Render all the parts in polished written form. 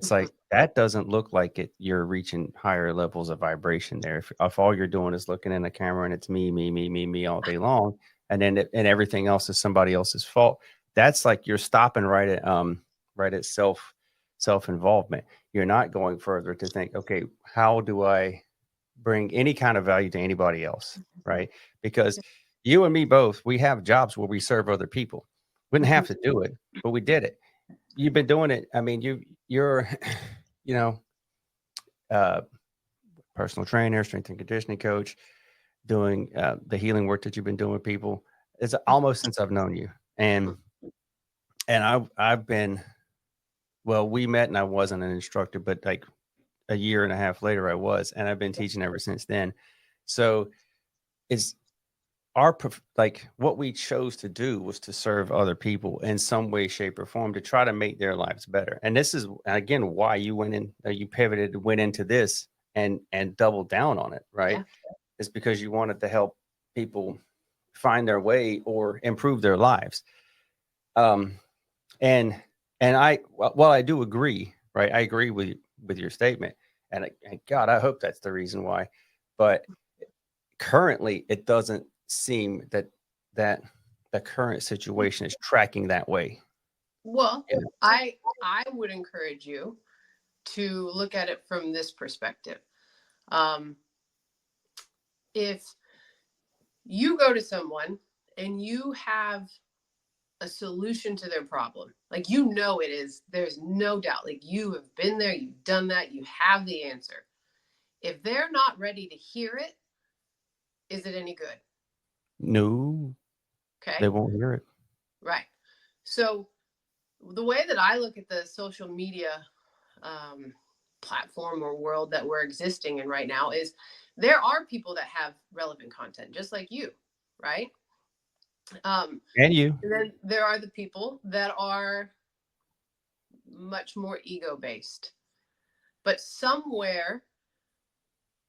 it's like that doesn't look like it. You're reaching higher levels of vibration there. If all you're doing is looking in the camera and it's me, me, me, me, me all day long, and then and everything else is somebody else's fault. That's like you're stopping right at self involvement. You're not going further to think, okay, how do I bring any kind of value to anybody else, right? Because you and me both, we have jobs where we serve other people. We didn't have to do it, but we did it. You've been doing it. I mean, you're, you know, uh, personal trainer, strength and conditioning coach, doing the healing work that you've been doing with people. It's almost since I've known you, and I've been well. We met, and I wasn't an instructor, but like a year and a half later, I was, and I've been teaching ever since then. So it's like what we chose to do was to serve other people in some way, shape, or form to try to make their lives better. And this is again why you went in, you pivoted, went into this and doubled down on it, right? Yeah. It's because you wanted to help people find their way or improve their lives. Um, and well, I do agree, right? I agree with your statement, and God, I hope that's the reason why. But currently, it doesn't seem that the current situation is tracking that way. Well, Yeah. I would encourage you to look at it from this perspective. Um, if you go to someone and you have a solution to their problem, like it is, there's no doubt, like you have been there, you've done that, you have the answer. If they're not ready to hear it, is it any good? No, they Okay, won't hear it. right. So the way that I look at the social media um, platform or world that we're existing in right now is there are people that have relevant content, just like you, right? And you. And then there are the people that are much more ego based. But somewhere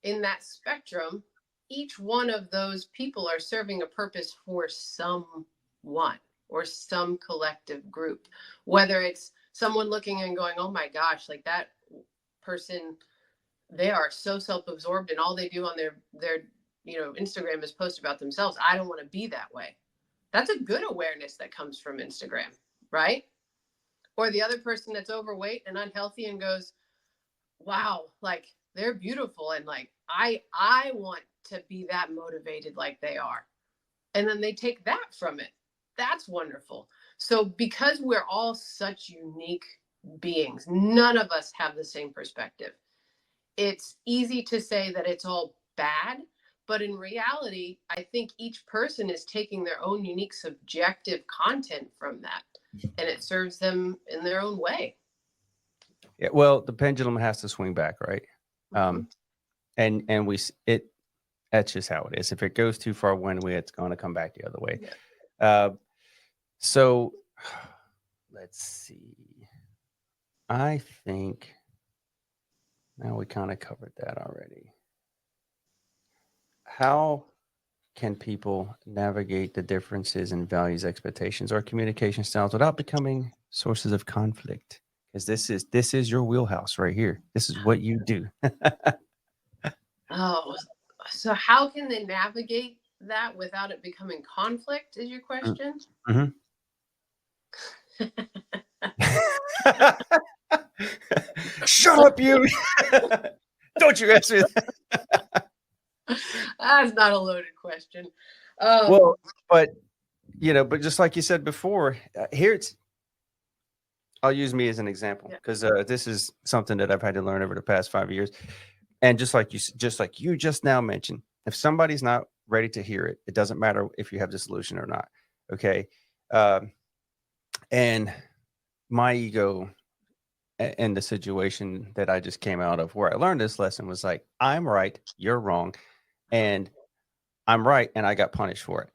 in that spectrum, each one of those people are serving a purpose for someone or some collective group, whether it's someone looking and going, oh my gosh, like that person, they are so self-absorbed and all they do on their Instagram is post about themselves. I don't want to be that way. That's a good awareness that comes from Instagram, right? Or the other person that's overweight and unhealthy and goes, wow, like they're beautiful and like I want to be that motivated like they are. And then they take that from it. That's wonderful. So because we're all such unique beings, none of us have the same perspective. It's easy to say that it's all bad, but in reality, I think each person is taking their own unique subjective content from that and it serves them in their own way. Yeah, well, the pendulum has to swing back, right? Mm-hmm. And it that's just how it is. If it goes too far one way, it's going to come back the other way. Yeah. Uh, so let's see. I think now we kind of covered that already. How can people navigate the differences in values, expectations, or communication styles without becoming sources of conflict? Because this is your wheelhouse right here. This is what you do. Oh, so how can they navigate that without it becoming conflict? Is your question? Mm-hmm. Shut up, you! Don't you ask me that. That's not a loaded question. Um, Well, but but just like you said before, here it's. I'll use me as an example yeah, because this is something that I've had to learn over the past 5 years. And just like you just now mentioned, if somebody's not ready to hear it, it doesn't matter if you have the solution or not. Okay, um, and my ego and the situation that I just came out of, where I learned this lesson, was like, I'm right, you're wrong, and I'm right, and I got punished for it.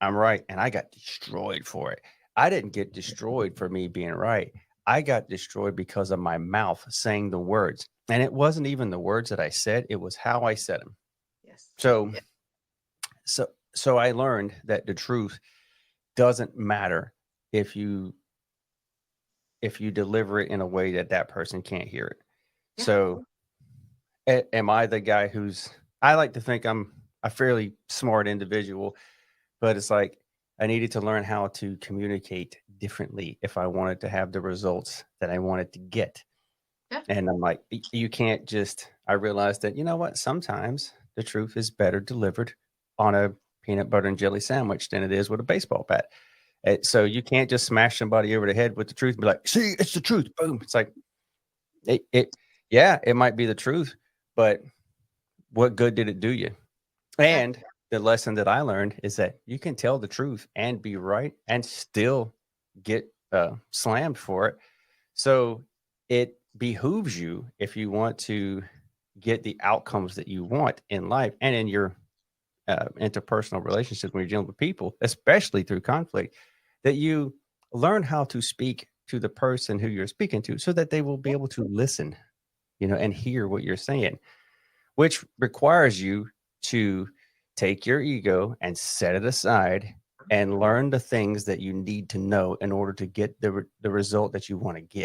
I'm right, and I got destroyed for it. I didn't get destroyed for me being right. I got destroyed because of my mouth saying the words. And it wasn't even the words that I said, it was how I said them. yes. So Yeah. so I learned that the truth doesn't matter if you if you deliver it in a way that that person can't hear it. Yeah. So am I the guy who's, I like to think I'm a fairly smart individual, but it's like I needed to learn how to communicate differently if I wanted to have the results that I wanted to get. Yeah. And I'm like, you can't just, I realized that, you know what, sometimes the truth is better delivered on a peanut butter and jelly sandwich than it is with a baseball bat. So you can't just smash somebody over the head with the truth and be like, see, it's the truth. Boom. It's like, yeah, it might be the truth, but what good did it do you? Yeah. And the lesson that I learned is that you can tell the truth and be right and still get slammed for it. So it behooves you, if you want to get the outcomes that you want in life and in your interpersonal relationships when you're dealing with people, especially through conflict, that you learn how to speak to the person who you're speaking to so that they will be able to listen, and hear what you're saying, which requires you to take your ego and set it aside and learn the things that you need to know in order to get the result that you want to get.